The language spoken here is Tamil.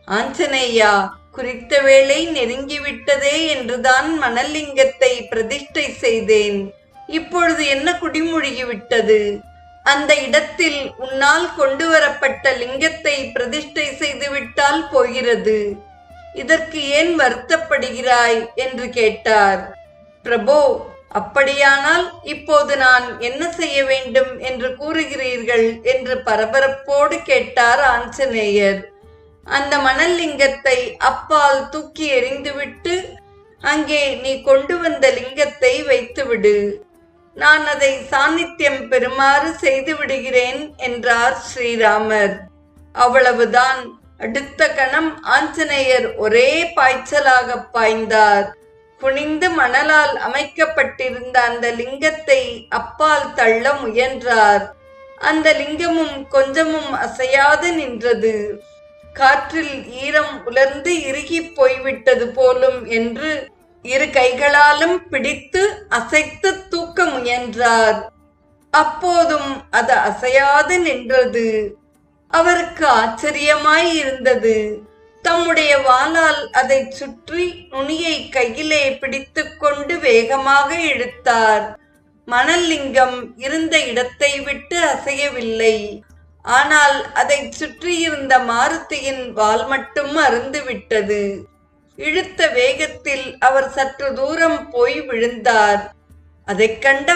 ஆஞ்சநேயா, குறித்த வேளை நெருங்கிவிட்டதே என்றுதான் மணலிங்கத்தை பிரதிஷ்டை செய்தேன். இப்பொழுது என்ன குடிமூழ்கிவிட்டது? அந்த இடத்தில் உன்னால் கொண்டு வரப்பட்ட லிங்கத்தை பிரதிஷ்டை செய்துவிட்டால் போகிறது. இதற்கு ஏன் வருத்தப்படுகிறாய் என்று கேட்டார். பிரபோ, அப்படியானால் இப்போது நான் என்ன செய்ய வேண்டும் என்று கூறுகிறீர்கள் என்று பரபரப்போடு கேட்டார் ஆஞ்சநேயர். அந்த மணல் லிங்கத்தை அப்பால் தூக்கி எறிந்துவிட்டு அங்கே நீ கொண்டு வந்த லிங்கத்தை வைத்துவிடு. நான் அதை சாநித்தியம் பெறுமாறு செய்து விடுகிறேன் என்றார் ஸ்ரீராமர். அவ்வளவுதான். அடுத்த கணம் ஆஞ்சநேயர் ஒரே பாய்ச்சலாக பாய்ந்தார். குனிந்து மணலால் அமைக்கப்பட்டிருந்த அந்த லிங்கத்தை அப்பால் தள்ள முயன்றார். அந்த லிங்கமும் கொஞ்சமும் அசையாது நின்றது. காற்றில் ஈரம் உலர்ந்து இறுகி போய்விட்டது போலும் என்று இரு கைகளாலும் பிடித்து அசைத்து தூக்க முயன்றார். அப்போதும் அது அசையாது நின்றது. அவருக்கு ஆச்சரியமாய் இருந்தது. தம்முடைய வாளால் அதை சுற்றி நுனியை கையிலே பிடித்து கொண்டு வேகமாக இழுத்தார். மணல் லிங்கம் இருந்த இடத்தை விட்டு அசையவில்லை. ஆனால் அதை சுற்றியிருந்த மாருதியின் வால் மட்டும் அறுந்து விட்டது. இழுத்த வேகத்தில் அவர் சற்று தூரம் போய் விழுந்தார். அதைக் கண்ட